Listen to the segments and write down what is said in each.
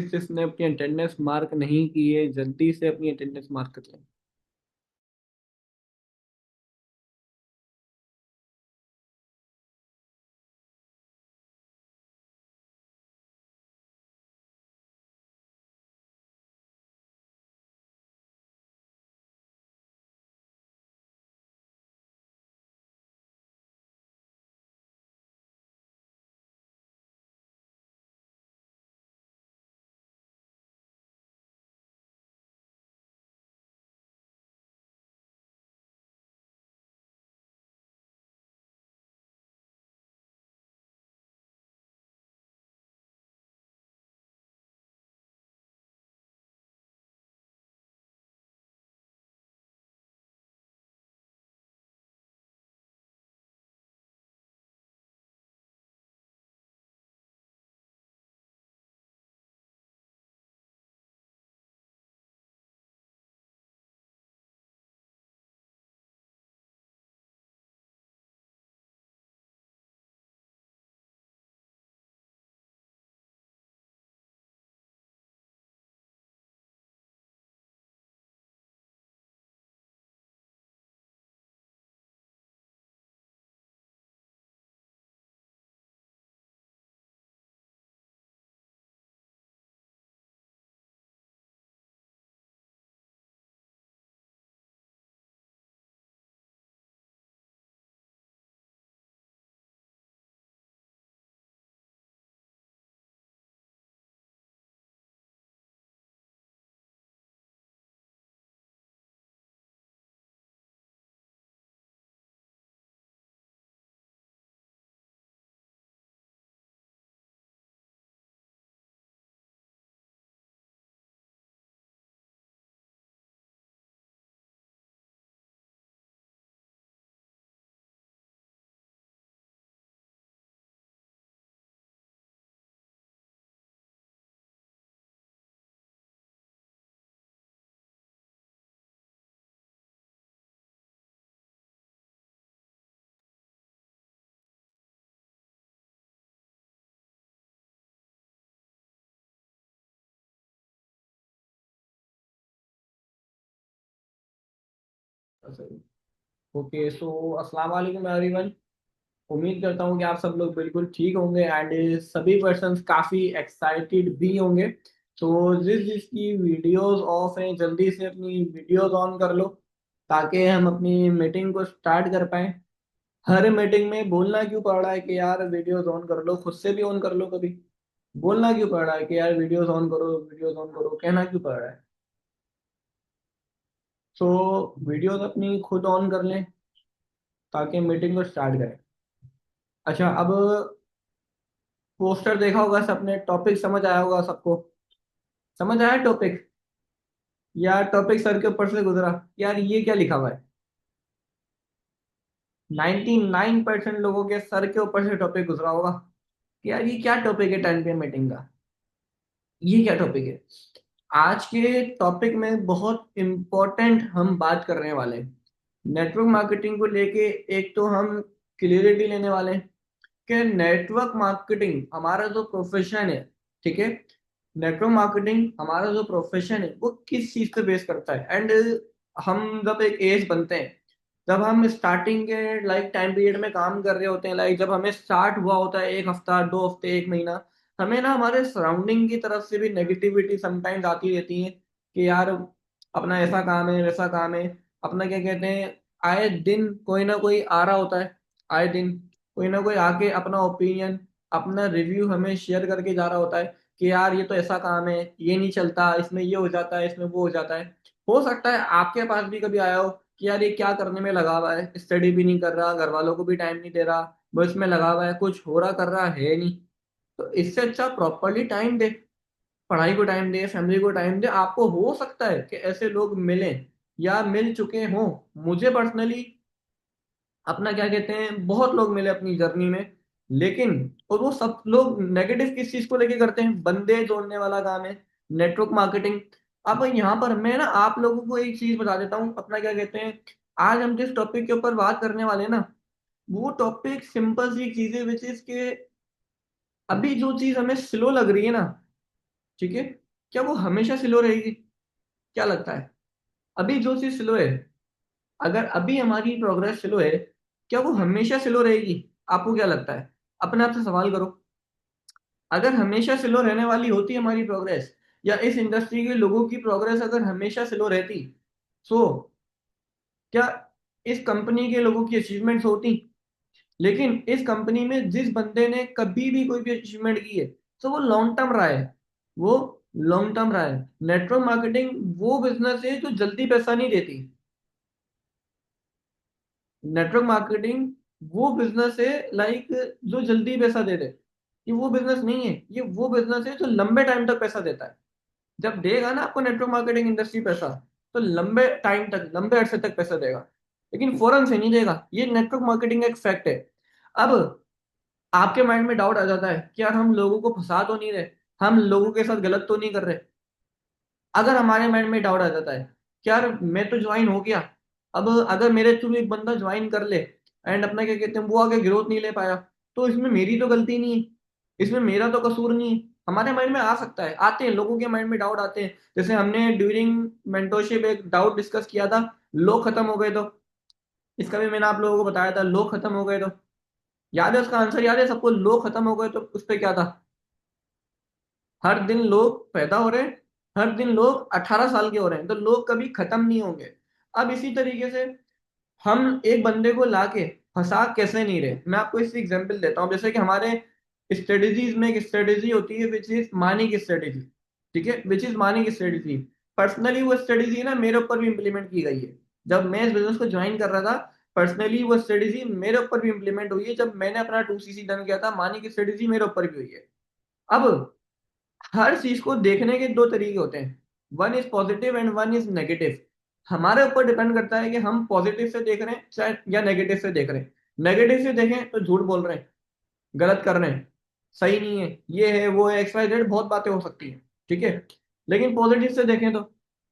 जिसने अपनी attendance mark नहीं की है जल्दी से अपनी अटेंडेंस मार्क कर लें। ओके सो अस्सलाम वालेकुम एवरीवन। उम्मीद करता हूँ कि आप सब लोग बिल्कुल ठीक होंगे एंड सभी पर्सन्स काफ़ी एक्साइटेड भी होंगे। तो जिसकी वीडियोस ऑफ हैं जल्दी से अपनी वीडियोस ऑन कर लो ताकि हम अपनी मीटिंग को स्टार्ट कर पाएं। हर मीटिंग में बोलना क्यों पड़ रहा है कि यार वीडियोस ऑन कर लो, खुद से भी ऑन कर लो कभी। बोलना क्यों पड़ रहा है कि यार वीडियोस ऑन करो, कहना क्यों पड़ रहा है। सो वीडियोस अपनी खुद ऑन कर लें ताकि मीटिंग को स्टार्ट करें। अच्छा, अब पोस्टर देखा होगा सबने, टॉपिक समझ आया होगा सबको। समझ आया टॉपिक? या टॉपिक सर के ऊपर से गुजरा? यार ये क्या लिखा हुआ है? 99% लोगों के सर के ऊपर से टॉपिक गुजरा होगा कि यार ये क्या टॉपिक है 10 PM मीटिंग का। ये क्या टॉपिक है? आज के टॉपिक में बहुत इंपॉर्टेंट हम बात करने वाले हैं। नेटवर्क मार्केटिंग को लेके एक तो हम क्लियरिटी लेने वाले हैं कि नेटवर्क मार्केटिंग हमारा जो प्रोफेशन है, ठीक है, नेटवर्क मार्केटिंग हमारा जो प्रोफेशन है वो किस चीज पे बेस करता है। एंड हम जब एक एज बनते हैं, जब हम स्टार्टिंग के लाइक टाइम पीरियड में काम कर रहे होते हैं, लाइक जब हमें स्टार्ट हुआ होता है 1 हफ्ता 2 हफ्ते 1 महीना, हमें ना हमारे सराउंडिंग की तरफ से भी नेगेटिविटी समटाइम्स आती रहती है कि यार अपना ऐसा काम है वैसा काम है। अपना क्या कहते हैं, आए दिन कोई ना कोई आ रहा होता है, आए दिन कोई ना कोई आके अपना ओपिनियन अपना रिव्यू हमें शेयर करके जा रहा होता है कि यार ये तो ऐसा काम है, ये नहीं चलता, इसमें ये हो जाता है, इसमें वो हो जाता है। हो सकता है आपके पास भी कभी आया हो कि यार ये क्या करने में लगा हुआ है, स्टडी भी नहीं कर रहा, घर वालों को भी टाइम नहीं दे रहा, बस में लगा हुआ है, कुछ हो रहा कर रहा है नहीं। तो इससे अच्छा प्रॉपरली टाइम दे, पढ़ाई को टाइम दे, फैमिली को टाइम दे। आपको हो सकता है कि ऐसे लोग मिलें या मिल चुके हों। मुझे पर्सनली अपना क्या कहते हैं बहुत लोग मिले अपनी जर्नी में, लेकिन और वो सब लोग नेगेटिव किस चीज को लेके करते हैं, बंदे जोड़ने वाला काम है, नेटवर्क मार्केटिंग। अब यहाँ पर मैं ना आप लोगों को एक चीज बता देता हूँ, अपना क्या कहते हैं, आज हम जिस टॉपिक के ऊपर बात करने वाले हैं ना, वो टॉपिक सिंपल सी चीज है विच इज के अभी जो चीज हमें स्लो लग रही है ना, ठीक है, क्या वो हमेशा स्लो रहेगी? क्या लगता है? अभी जो चीज स्लो है, अगर अभी हमारी प्रोग्रेस स्लो है, क्या वो हमेशा स्लो रहेगी? आपको क्या लगता है? अपने आप से सवाल करो। अगर हमेशा स्लो रहने वाली होती हमारी प्रोग्रेस, या इस इंडस्ट्री के लोगों की प्रोग्रेस अगर हमेशा स्लो रहती, सो क्या इस कंपनी के लोगों की अचीवमेंट्स होती? लेकिन इस कंपनी में जिस बंदे ने कभी भी कोई भी अचीवमेंट की है, तो वो लॉन्ग टर्म रहा है। वो लॉन्ग टर्म रहा है। नेटवर्क मार्केटिंग वो बिजनेस है जो जल्दी पैसा नहीं देती। नेटवर्क मार्केटिंग वो बिजनेस है, लाइक, जो जल्दी पैसा दे दे। ये वो बिजनेस नहीं है, ये वो बिजनेस है जो लंबे टाइम तक पैसा देता है। जब देगा ना आपको नेटवर्क मार्केटिंग इंडस्ट्री पैसा, तो लंबे टाइम तक, लंबे अरसे तक पैसा देगा, लेकिन फौरन से नहीं देगा। ये नेटवर्क मार्केटिंग का एक फैक्ट है। अब आपके माइंड में डाउट आ जाता है कि यार हम लोगों को फंसा तो नहीं रहे, हम लोगों के साथ गलत तो नहीं कर रहे। अगर हमारे माइंड में डाउट आ जाता है कि यार मैं तो ज्वाइन हो गया, अब अगर मेरे थ्रू एक बंदा ज्वाइन कर ले एंड अपना क्या कहते हैं वो आगे ग्रोथ नहीं ले पाया, तो इसमें मेरी तो गलती नहीं है, इसमें मेरा तो कसूर नहीं है। हमारे माइंड में आ सकता है, आते हैं, लोगों के माइंड में डाउट आते हैं। जैसे हमने ड्यूरिंग मेंटोरशिप एक डाउट डिस्कस किया था, लोग खत्म हो गए तो। इसका भी मैंने आप लोगों को बताया था, लोग खत्म हो गए तो। याद है उसका आंसर? याद है सबको? लोग खत्म हो गए तो उस पे क्या था? हर दिन लोग पैदा हो रहे हैं, हर दिन लोग 18 साल के हो रहे हैं, तो लोग कभी खत्म नहीं होंगे। अब इसी तरीके से हम एक बंदे को लाके फंसा कैसे नहीं रहे, मैं आपको इसकी एग्जांपल देता हूँ। जैसे कि हमारे स्ट्रेटेजीज में एक स्ट्रेटेजी होती है विच इज मानी की स्ट्रेटेजी। ठीक है, विच इज मानी की स्ट्रेटेजी। पर्सनली वो स्ट्रेटेजी ना मेरे ऊपर भी इंप्लीमेंट की गई है। जब मैं इस बिजनेस को ज्वाइन कर रहा था, पर्सनली वो स्ट्रेटेजी मेरे ऊपर भी इंप्लीमेंट हुई है। जब मैंने अपना 2CC डन किया था, मानी की स्ट्रेटेजी मेरे ऊपर भी हुई है। अब हर चीज को देखने के दो तरीके होते हैं, one is positive and one is negative. हमारे ऊपर डिपेंड करता है कि हम पॉजिटिव से देख रहे हैं चाहे या नेगेटिव से देख रहे हैं। नेगेटिव से देखें तो झूठ बोल रहे हैं, गलत कर रहे हैं, सही नहीं है, ये है वो है, XYZ बहुत बातें हो सकती हैं। ठीक है, लेकिन पॉजिटिव से देखें तो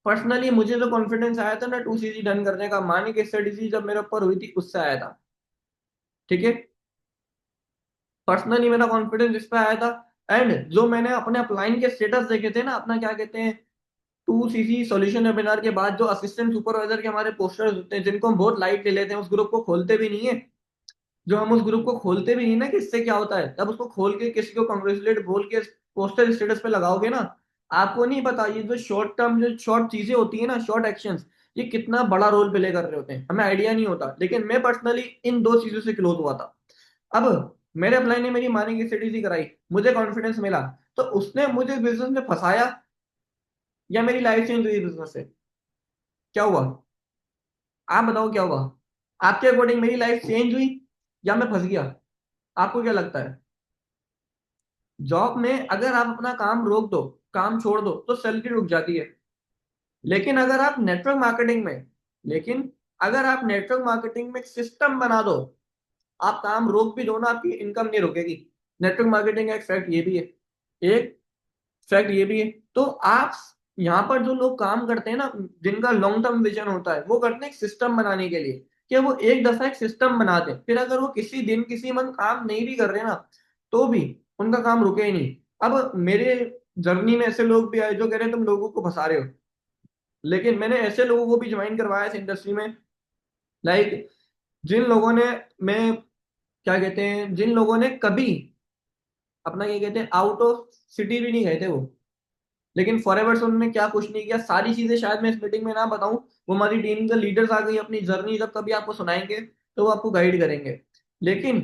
पर्सनली मुझे जो कॉन्फिडेंस आया था ना 2CC डन करने का, मानी की स्ट्रेटेजी जब मेरे ऊपर हुई थी उससे आया था। ठीक है, पर्सनली मेरा कॉन्फिडेंस इस पे आया था। एंड जो मैंने अपने अपलाइन के स्टेटस देखे थे ना, अपना क्या कहते हैं, 2CC सॉल्यूशन वेबिनार के बाद जो असिस्टेंट सुपरवाइजर के हमारे पोस्टर्स होते हैं, जिनको हम बहुत लाइट ले लेते हैं, उस ग्रुप को खोलते भी नहीं है। जो हम उस ग्रुप को खोलते भी नहीं ना, कि इससे क्या होता है, तब उसको खोल के किसी को कॉन्ग्रेचुलेट बोल के पोस्टर स्टेटस पे लगाओगे ना, आपको नहीं पता ये जो शॉर्ट टर्म, जो शॉर्ट चीजें होती है ना, शॉर्ट एक्शंस, ये कितना बड़ा रोल प्ले कर रहे होते हैं, हमें आइडिया नहीं होता। लेकिन मैं पर्सनली इन दो चीजों से क्लोज हुआ था। अब मेरे अपलाइन ने मेरी मानी की स्टडीज कराई, मुझे कॉन्फिडेंस मिला, तो उसने मुझे बिजनेस में फंसाया या मेरी लाइफ चेंज हुई बिजनेस से? क्या हुआ? आप बताओ क्या हुआ? आपके अकॉर्डिंग मेरी लाइफ चेंज हुई या मैं फंस गया? आपको क्या लगता है? जॉब में अगर आप अपना काम रोक दो, काम छोड़ दो, तो सैलरी रुक जाती है। लेकिन अगर आप नेटवर्क मार्केटिंग में लेकिन अगर आप नेटवर्क मार्केटिंग में एक सिस्टम बना दो, आप काम रोक भी दो ना, आपकी इनकम नहीं रुकेगी। नेटवर्क मार्केटिंग का एक फैक्ट ये भी है, एक फैक्ट ये भी है। तो आप यहाँ पर जो लोग काम करते हैं ना, जिनका लॉन्ग टर्म विजन होता है, वो करते हैं एक सिस्टम बनाने के लिए, कि वो एक दफा एक सिस्टम बना दें, फिर अगर वो किसी दिन किसी मंथ काम नहीं भी कर रहे ना, तो भी उनका काम रुके ही नहीं। अब मेरे जर्नी में ऐसे लोग भी आए जो कह रहे हैं तुम लोगों को फंसा रहे हो, लेकिन मैंने ऐसे लोगों को भी ज्वाइन करवाया इस इंडस्ट्री में, लाइक, जिन लोगों ने, मैं क्या कहते हैं, जिन लोगों ने कभी अपना क्या कहते हैं आउट ऑफ सिटी भी नहीं गए थे वो, लेकिन फॉरएवर से उन्होंने क्या कुछ नहीं किया। सारी चीजें शायद मैं इस मीटिंग में ना बताऊं, वो हमारी टीम के लीडर्स आ गई, अपनी जर्नी जब कभी आपको सुनाएंगे तो वो आपको गाइड करेंगे। लेकिन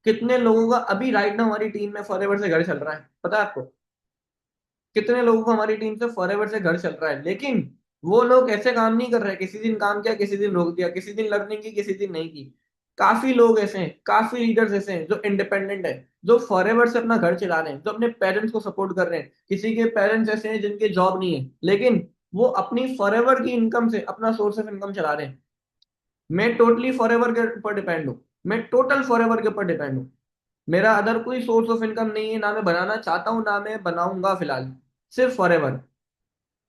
कितने लोगों का अभी राइट ना हमारी टीम में फॉरएवर से घर चल रहा है, पता है आपको? कितने लोगों को हमारी टीम से फॉरएवर से घर चल रहा है, लेकिन वो लोग ऐसे काम नहीं कर रहे, किसी दिन काम किया, किसी दिन रोक दिया, किसी दिन लर्निंग की, किसी दिन नहीं की। काफी लोग ऐसे हैं, काफी लीडर्स ऐसे हैं जो इंडिपेंडेंट है, जो फॉरएवर से अपना घर चला रहे हैं, जो अपने पेरेंट्स को सपोर्ट कर रहे हैं। किसी के पेरेंट्स ऐसे हैं जिनके जॉब नहीं है, लेकिन वो अपनी फॉरएवर की इनकम से अपना सोर्स ऑफ इनकम चला रहे हैं। मैं टोटली फॉरएवर के ऊपर डिपेंड हूँ, मैं टोटल फॉरएवर के ऊपर डिपेंड हूँ। मेरा अदर कोई सोर्स ऑफ इनकम नहीं है, ना मैं बनाना चाहता हूँ, ना मैं बनाऊंगा फिलहाल। सिर्फ फॉरएवर,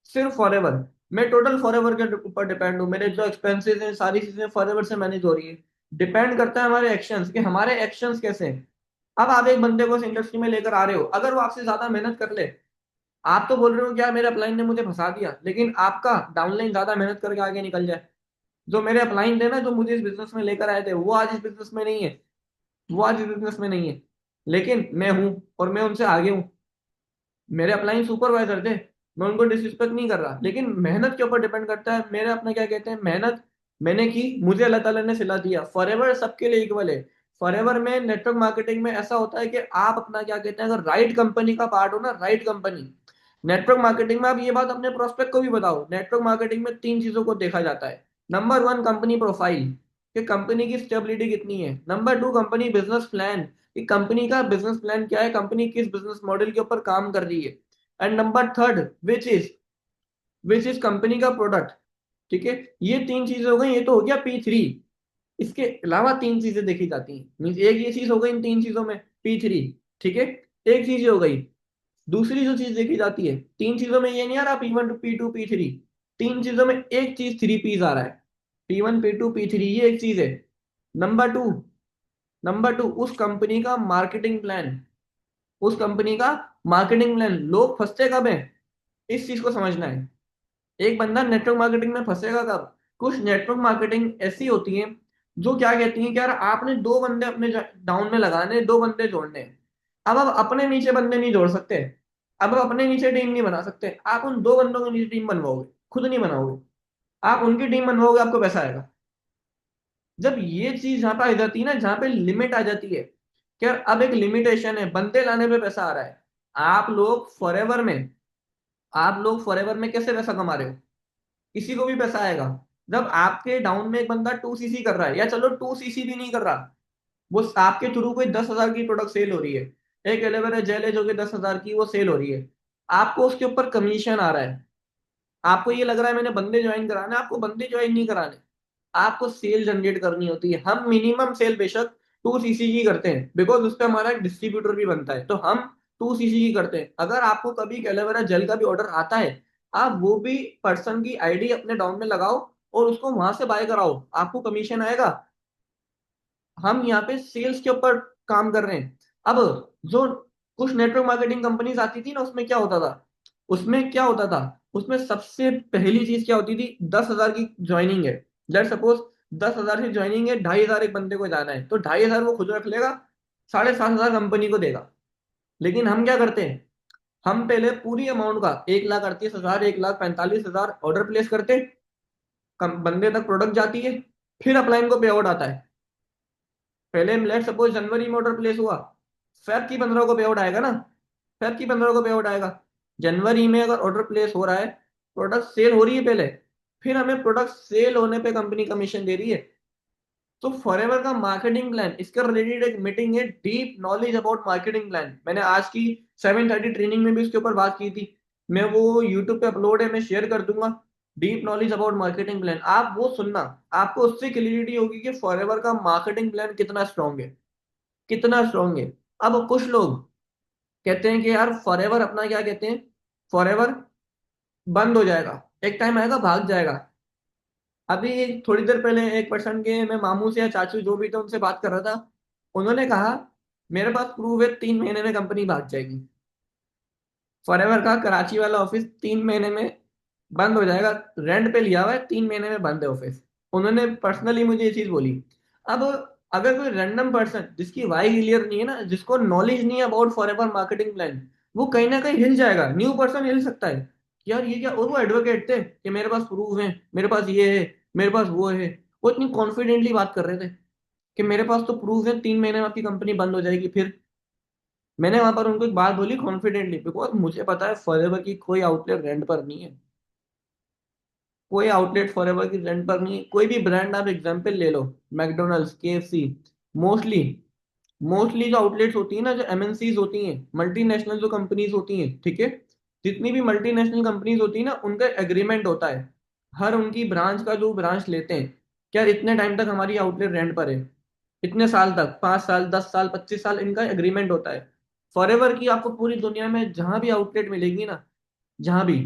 सिर्फ फॉरएवर। मैं टोटल फॉरएवर के ऊपर डिपेंड हूँ, मेरे जो एक्सपेंसेस हैं सारी चीजें फॉरएवर से मैनेज हो रही है। डिपेंड करता है हमारे एक्शंस, कि हमारे एक्शंस कैसे हैं। अब आप एक बंदे को इस इंडस्ट्री में लेकर आ रहे हो, अगर वो आपसे ज्यादा मेहनत कर ले, आप तो बोल रहे हो कि यार मेरे अपलाइन ने मुझे फंसा दिया, लेकिन आपका डाउनलाइन ज्यादा मेहनत करके आगे निकल जाए। जो मेरे अपलाइन थे ना, जो मुझे इस बिजनेस में लेकर आए थे, वो आज इस बिजनेस में नहीं है, वो आज इस बिजनेस में नहीं है, लेकिन मैं हूं और मैं उनसे आगे हूँ। मेरे अपलाइन सुपरवाइजर थे, मैं उनको डिसरिस्पेक्ट नहीं कर रहा, लेकिन मेहनत के ऊपर डिपेंड करता है। मेरे अपना क्या कहते हैं, मेहनत मैंने की, मुझे अल्लाह ताला ने सिला दिया। फॉरएवर सबके लिए इक्वल है। फॉरएवर में नेटवर्क मार्केटिंग में ऐसा होता है कि आप अपना क्या कहते हैं, अगर राइट कंपनी का पार्ट हो ना, राइट कंपनी, नेटवर्क मार्केटिंग में आप ये बात अपने प्रोस्पेक्ट को भी बताओ। नेटवर्क मार्केटिंग में तीन चीजों को देखा जाता है। नंबर वन, कंपनी प्रोफाइल, कि कंपनी की स्टेबिलिटी कितनी है। Number two, company business plan, कि कंपनी का बिजनेस प्लान क्या है, कंपनी किस बिजनेस मॉडल के ऊपर काम कर रही है। And number third, which is company का प्रोडक्ट। ठीक है, ये तीन चीजें हो गई, ये तो हो गया P3। इसके अलावा तीन चीजें देखी जाती हैं, मीन्स एक ये चीज हो गई इन तीन चीजों में, P3। ठीक है, एक चीज ये हो गई। दूसरी जो चीज देखी जाती है, तीन चीजों में ये नहीं आ रहा P1 to P2 P3, तीन चीजों में एक चीज 3 Ps आ रहा है। P1 P2 P3, ये एक चीज है। नंबर टू, उस कंपनी का मार्केटिंग प्लान, उस कंपनी का मार्केटिंग प्लान। लोग फंसते कब है, इस चीज को समझना है। एक बंदा नेटवर्क मार्केटिंग में फंसेगा कब, कुछ नेटवर्क मार्केटिंग ऐसी होती है जो क्या कहती है कि यार आपने दो बंदे अपने डाउन में लगाने, दो बंदे जोड़ने हैं। अब आप अपने नीचे बंदे नहीं जोड़ सकते, अब आप अपने नीचे टीम नहीं बना सकते, आप उन दो बंदों के नीचे टीम बनवाओगे, खुद नहीं बनाओगे। आप उनकी टीम बनवाओगे, आपको पैसा आएगा। जब ये चीज जहां पे आ जाती है ना, जहां पे लिमिट आ जाती है, क्या अब एक लिमिटेशन है, बंदे लाने पे पैसा आ रहा है। आप लोग फॉरएवर में आप लोग फॉरएवर में कैसे पैसा कमा रहे हो, किसी को भी पैसा आएगा। जब आपके डाउन में एक बंदा 2 सीसी कर रहा है, या चलो 2 सीसी भी नहीं कर रहा, वो आपके थ्रू कोई 10,000 की प्रोडक्ट सेल हो रही है, एक एलोवेरा जेल है जो कि 10,000 की वो सेल हो रही है, आपको उसके ऊपर कमीशन आ रहा है। आपको ये लग रहा है मैंने बंदे ज्वाइन कराने, आपको बंदे ज्वाइन नहीं कराने, आपको सेल जनरेट करनी होती है। हम मिनिमम सेल बेशक 2 सीसी की करते हैं, बिकॉज उस पर हमारा डिस्ट्रीब्यूटर भी बनता है, तो हम 2 सीसी की करते हैं। अगर आपको कभी एलोवेरा जेल का भी ऑर्डर आता है, आप वो भी पर्सन की आईडी अपने डाउन में लगाओ और उसको वहां से बाय कराओ, आपको कमीशन आएगा। हम यहाँ पे सेल्स के ऊपर काम कर रहे हैं। अब जो कुछ नेटवर्क मार्केटिंग कंपनीज आती थी ना, उसमें क्या होता था, उसमें सबसे पहली चीज क्या होती थी, 10,000 की ज्वाइनिंग है। लेट सपोज 10,000 की ज्वाइनिंग है, 2,500 एक बंदे को जाना है, तो 2,500 वो खुद रख लेगा, 7,500 कंपनी को देगा। लेकिन हम क्या करते हैं, हम पहले पूरी अमाउंट का 1,38,000, 1,45,000 ऑर्डर प्लेस करते, बंदे तक प्रोडक्ट जाती है, फिर अपलाइन को पे आउट आता है। पहले लेट सपोज जनवरी में ऑर्डर प्लेस हुआ, फेब की 15 को पे आउट आएगा ना, फेब की 15 को पे आउट आएगा। जनवरी में अगर ऑर्डर प्लेस हो रहा है, प्रोडक्ट सेल हो रही है पहले, फिर हमें प्रोडक्ट सेल होने पे कंपनी कमीशन दे रही है। तो फॉरएवर का मार्केटिंग प्लान, इसके रिलेटेड एक मीटिंग है, deep knowledge about marketing plan. मैंने आज की 7:30 ट्रेनिंग में भी इसके ऊपर बात की थी, मैं वो यूट्यूब पे अपलोड है, मैं शेयर कर दूंगा। Deep knowledge about marketing plan, आप वो सुनना, आपको उससे क्लियरिटी होगी कि फॉरएवर का मार्केटिंग प्लान कितना स्ट्रांग है, कितना स्ट्रांग है। अब कुछ लोग कहते हैं कि यार फॉरएवर अपना क्या कहते हैं, फॉरएवर बंद हो जाएगा, एक टाइम आएगा भाग जाएगा। अभी थोड़ी देर पहले एक पर्सन के, मैं मामू से या चाचू जो भी थे उनसे बात कर रहा था, उन्होंने कहा मेरे पास प्रूफ है 3 महीने में कंपनी भाग जाएगी। फॉरएवर का कराची वाला ऑफिस 3 महीने में बंद हो जाएगा, रेंट पे लिया हुआ है, 3 महीने में बंद है ऑफिस। उन्होंने पर्सनली मुझे ये चीज बोली। अब अगर कोई रैंडम पर्सन जिसकी वाई क्लियर नहीं है ना, जिसको नॉलेज नहीं है अबाउट फॉरएवर मार्केटिंग प्लान, वो कहीं ना कहीं हिल जाएगा। न्यू पर्सन हिल सकता है कि यार ये क्या, और वो एडवोकेट थे कि मेरे पास प्रूफ है, मेरे पास ये है, मेरे पास वो है, वो इतनी कॉन्फिडेंटली बात कर रहे थे कि मेरे पास तो प्रूफ है, 3 महीने में आपकी कंपनी बंद हो जाएगी। फिर मैंने वहां पर उनको एक बात बोली कॉन्फिडेंटली, बिकॉज मुझे पता है फॉरएवर की कोई आउटलेट रेंट पर नहीं है, कोई आउटलेट फॉरएवर की रेंट पर नहीं है। कोई भी ब्रांड आप एग्जांपल ले लो, मैकडोनल्ड्स, केएफसी, मोस्टली मोस्टली जो आउटलेट्स होती है ना, जो एमएनसीज होती हैं, मल्टीनेशनल जो कंपनीज होती हैं, ठीक है, जितनी भी मल्टीनेशनल कंपनीज होती है ना, उनका एग्रीमेंट होता है हर उनकी ब्रांच का, जो ब्रांच लेते हैं, क्या इतने टाइम तक हमारी आउटलेट रेंट पर है, इतने साल तक, 5 साल, 10 साल, 25 साल, इनका एग्रीमेंट होता है। फॉरएवर की आपको पूरी दुनिया में जहां भी आउटलेट मिलेगी ना, जहां भी,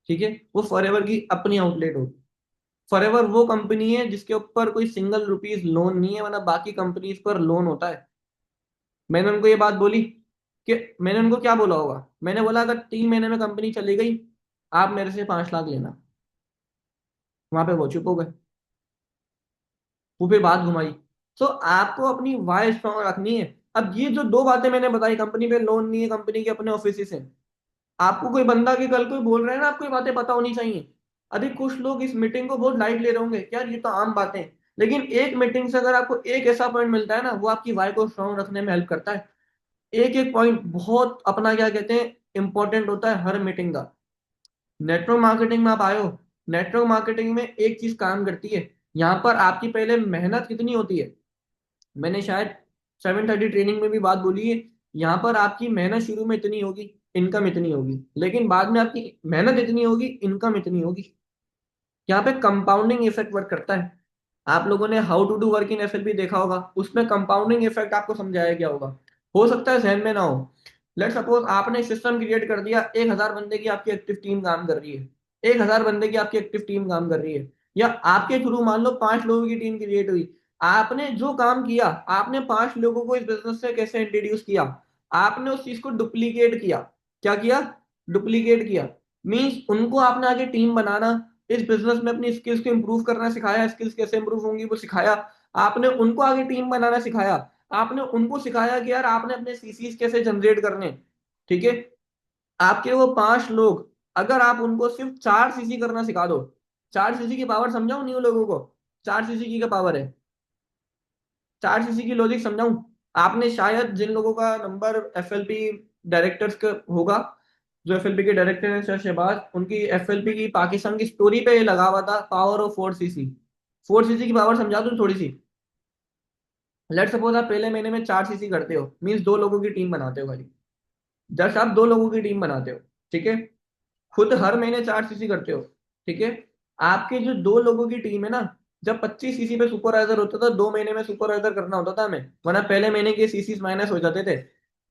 ठीक है, वो फॉरएवर की अपनी आउटलेट होगी। फॉरएवर वो कंपनी है जिसके ऊपर कोई सिंगल रुपीज लोन नहीं है, वरना बाकी कंपनीज पर लोन होता है। मैंने उनको ये बात बोली, कि मैंने उनको क्या बोला होगा, मैंने बोला अगर 3 महीने में कंपनी चली गई, आप मेरे से 5 लाख लेना। वहां पे वो चुप हो गए, वो फिर बात घुमाई। तो आपको अपनी वाई स्ट्रॉन्ग रखनी है। अब ये जो दो बातें मैंने बताई, कंपनी पे लोन नहीं है, कंपनी के अपने ऑफिस से, आपको कोई बंदा के कल कोई बोल रहा है ना, आपको ये बातें पता होनी चाहिए। अभी कुछ लोग इस मीटिंग को बहुत लाइट ले रहे होंगे, यार ये तो आम बातें हैं। लेकिन एक मीटिंग से अगर आपको एक ऐसा पॉइंट मिलता है ना, वो आपकी वाई को स्ट्रांग रखने में हेल्प करता है। एक एक पॉइंट बहुत अपना क्या कहते हैं इंपॉर्टेंट होता है हर मीटिंग का। नेटवर्क मार्केटिंग में आप आए हो, नेटवर्क मार्केटिंग में एक चीज काम करती है, यहाँ पर आपकी पहले मेहनत कितनी होती है, मैंने शायद 7:30 ट्रेनिंग में भी बात बोली है। यहाँ पर आपकी मेहनत शुरू में इतनी होगी, इनकम इतनी होगी, लेकिन बाद में आपकी मेहनत इतनी होगी, इनकम इतनी होगी। यहाँ पे कंपाउंडिंग इफेक्ट वर्क करता है। आप लोगों ने how to do work in SLP देखा होगा, उसमें कंपाउंडिंग इफेक्ट आपको समझाया गया होगा। हो सकता है जहन में ना हो। लेट सपोज आपने सिस्टम क्रिएट कर दिया, 1,000 बंदे की आपकी एक्टिव टीम काम कर रही है, 1,000 बंदे की आपकी एक्टिव टीम काम कर रही है, या आपके थ्रू मान लो 5 लोगों की टीम क्रिएट हुई। आपने जो काम किया, आपने 5 लोगों को इस बिजनेस से कैसे इंट्रोड्यूस किया, आपने उस चीज को डुप्लीकेट किया। क्या किया? डुप्लीकेट किया। मीन्स उनको आपने आगे टीम बनाना, इस बिजनेस में अपनी स्किल्स को इंप्रूव करना सिखाया, स्किल्स कैसे इंप्रूव होंगी वो सिखाया। आपने उनको आगे टीम बनाना सिखाया। आपने उनको सिखाया कि यार आपने अपने सीसीज कैसे जनरेट करने। ठीक है। आपके वो 5 लोग, अगर आप उनको सिर्फ 4 सीसी करना सिखा दो, 4 सीसी की पावर समझाऊं न्यू लोगों को? 4 सीसी की क्या पावर है? 4 सीसी की लॉजिक समझाऊं? आपने शायद जिन लोगों का नंबर एफएलपी डायरेक्टर्स का होगा, जो एफएलपी के डायरेक्टर हैं सर शहबाज, उनकी एफएलपी की पाकिस्तान की स्टोरी पे लगा हुआ था पावर ऑफ 4 सीसी। 4 सीसी की पावर समझा दूं थोड़ी सी। लेट सपोज आप पहले महीने में 4 सीसी करते हो, मीन्स 2 लोगों की टीम बनाते हो खाली। जस्ट आप 2 लोगों की टीम बनाते हो, ठीक है। खुद हर महीने 4 सीसी करते हो, ठीक है। आपके जो 2 लोगों की टीम है ना, जब 25 सीसी पे सुपरवाइजर होता था, 2 महीने में सुपरवाइजर करना होता था हमें, वरना पहले महीने के सीसी माइनस हो जाते थे।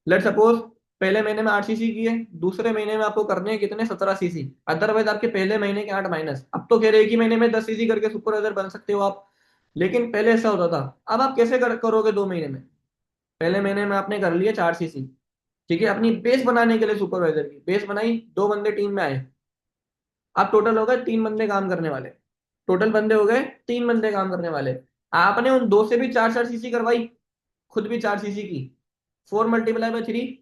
लेट सपोज पहले महीने में 8 सीसी किए, दूसरे महीने में आपको करने हैं कितने? 17 सीसी। अदरवाइज आपके पहले महीने के 8 माइनस। अब तो कह रहे एक ही महीने में 10 सीसी करके सुपरवाइजर बन सकते हो आप। लेकिन पहले ऐसा होता था। अब आप कैसे करोगे 2 महीने में? पहले महीने में आपने कर लिया 4 सीसी, ठीक है, अपनी बेस बनाने के लिए सुपरवाइजर की बेस बनाई, 2 बंदे टीम में आए। अब टोटल हो गए 3 बंदे काम करने वाले। टोटल बंदे हो गए 3 बंदे काम करने वाले। आपने उन दो से भी 4 4 सीसी करवाई, खुद भी 4 सीसी की। 4 × 3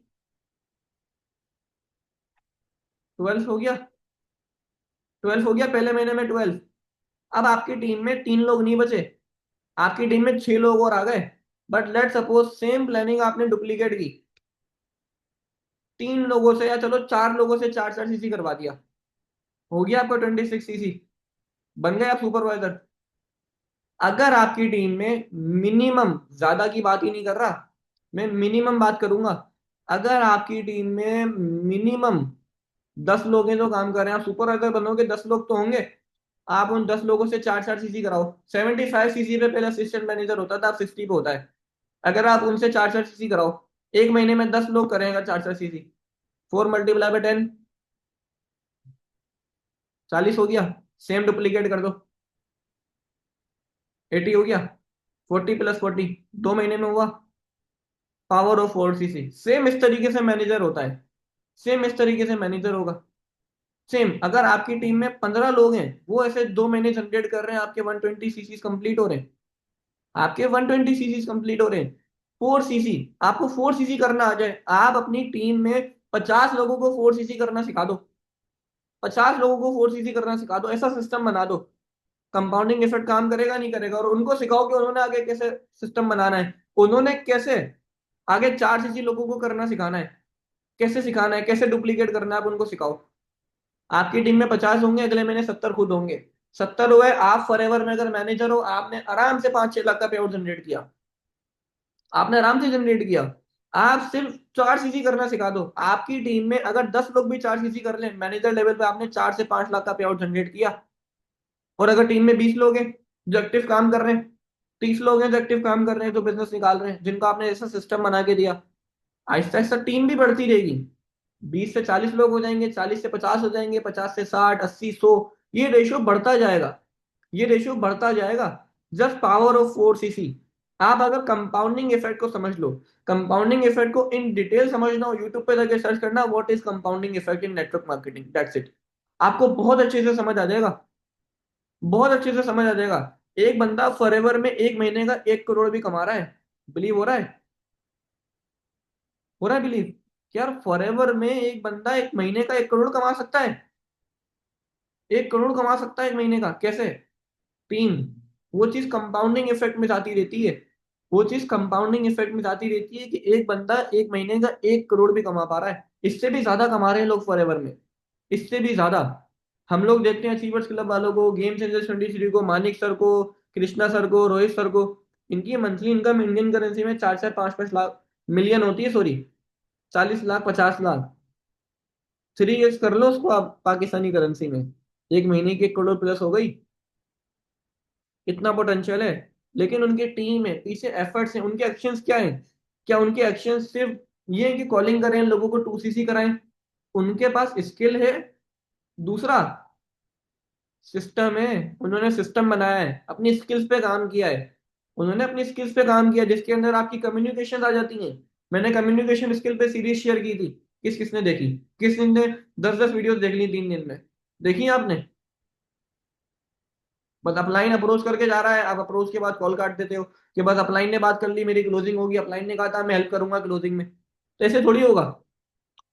12 हो गया। 12 हो गया पहले महीने में 12। अब आपकी टीम में 3 लोग नहीं बचे, आपकी टीम में 6 लोग और आ गए। But let suppose same planning आपने डुप्लीकेट की, 3 लोगों से या चलो 4 लोगों से 4 4 सीसी करवा दिया। हो गया आपका 26 सीसी, बन गए आप सुपरवाइजर। अगर आपकी टीम में मिनिमम, ज्यादा की बात ही नहीं कर रहा, मैं मिनिमम बात करूंगा, अगर आपकी टीम में मिनिमम 10 लोग हैं जो काम कर रहे हैं, आप सुपरवाइजर बनोगे, 10 लोग तो होंगे। आप उन 10 लोगों से 4 4 सीसी कराओ। 75 सीसी पे पहले असिस्टेंट मैनेजर होता था, अब 60 पे होता है। अगर आप उनसे 4 4 सीसी कराओ, एक महीने में 10 लोग करेंगे 4 4 सीसी। 4 × 10, 40 हो गया। सेम डुप्लीकेट कर दो, 80 हो गया। 40 + 40, 2 महीने में हुआ। Power of 4 CC. सेम इस तरीके से मैनेजर होता है, सेम इस तरीके से मैनेजर होगा। सेम अगर आपकी टीम में 15 लोग हैं, वो ऐसे 2 महीने जनरेट कर रहे हैं, आपके 120 सीसी कंप्लीट हो रहे हैं, आपके 120 सीसी कंप्लीट हो रहे हैं। 4 सीसी, आपको 4 सीसी करना आ जाए, आप अपनी टीम में 50 लोगों को 4 सीसी करना सिखा दो। 50 लोगों को 4 सीसी करना सिखा दो, ऐसा सिस्टम बना दो। कंपाउंडिंग इफेक्ट काम करेगा नहीं करेगा? और उनको सिखाओ कि उन्होंने आगे कैसे सिस्टम बनाना है, उन्होंने कैसे आगे 4 सीसी लोगों को करना सिखाना है, कैसे सिखाना है, कैसे डुप्लीकेट करना है, आप उनको सिखाओ। आपकी टीम में 50 होंगे, अगले महीने 70 खुद होंगे। 70 हुए, आप फॉरएवर में अगर मैनेजर हो, आपने आराम से 5 6 लाख का पे आउट जनरेट किया। आपने आराम से जनरेट किया। आप सिर्फ 4 सीसी करना सिखा दो, आपकी टीम में अगर 10 लोग भी 4 सीसी कर लें, मैनेजर लेवल पे आपने 4 से 5 लाख का पे आउट जनरेट किया। और अगर टीम में 20 लोग हैं जो एक्टिव काम कर रहे हैं, 30 लोग हैं जो एक्टिव काम कर रहे हैं, जो बिजनेस निकाल रहे हैं, जिनको आपने ऐसा सिस्टम बना के दिया, आहिस्ता आहिस्ता टीम भी बढ़ती रहेगी। 20 से 40 लोग हो जाएंगे, 40 से 50 हो जाएंगे, 50 से 60 80 100, ये रेशियो बढ़ता जाएगा। ये रेशियो बढ़ता जाएगा। Just power of 4 CC. आप अगर कंपाउंडिंग इफेक्ट को समझ लो, कंपाउंडिंग इफेक्ट को इन डिटेल समझना हो, यूट्यूब पे जाके सर्च करना what is compounding effect in network marketing, that's it. आपको बहुत अच्छे से समझ आ जाएगा, बहुत अच्छे से समझ आ जाएगा। एक बंदा फॉरएवर में एक महीने का 1 करोड़ भी कमा रहा है, बिलीव हो रहा है? हो रहा है बिलीव कि यार फॉरएवर में एक बंदा एक महीने का 1 करोड़ कमा सकता है? 1 करोड़ कमा सकता है एक महीने का, कैसे? तीन, वो चीज कंपाउंडिंग इफेक्ट में जाती रहती है, वो चीज कंपाउंडिंग इफेक्ट में जाती रहती है कि एक बंदा एक महीने का 1 करोड़ भी कमा पा रहा है, इससे भी ज्यादा कमा रहे हैं लोग फॉरएवर में, इससे भी ज्यादा। हम लोग देखते हैं अचीवर्स क्लब वालों को, गेम चेंजर्स 23 को, मानिक सर को, कृष्णा सर को, रोहित सर को, इनकी मंथली इनकम इंडियन करेंसी में 4 4 5 5 लाख मिलियन होती है, सॉरी 40 लाख 50 लाख। 3 इयर्स कर लो उसको आप पाकिस्तानी करेंसी में, एक महीने की 1 करोड़ प्लस हो गई। इतना पोटेंशियल है, लेकिन उनकी टीम है, पीछे एफर्ट्स हैं, उनके एक्शंस क्या है? क्या उनके एक्शंस सिर्फ ये है कि कॉलिंग करें लोगों को 2CC कराएं? उनके पास स्किल है, दूसरा सिस्टम है, उन्होंने सिस्टम बनाया है, अपनी स्किल्स पे काम किया है, उन्होंने अपनी स्किल्स पे काम किया जिसके अंदर आपकी कम्युनिकेशन आ जाती है। मैंने कम्युनिकेशन स्किल पे सीरीज शेयर की थी, किस किसने देखी? किस ने 10 10 वीडियोस देख ली 3 दिन में? देखी आपने? बस अपलाइन अप्रोच करके जा रहा है, आप अप्रोच के बाद कॉल काट देते हो कि बस अपलाइन ने बात कर ली, मेरी क्लोजिंग होगी, अपलाइन ने कहा था मैं हेल्प करूंगा क्लोजिंग में। तो ऐसे थोड़ी होगा,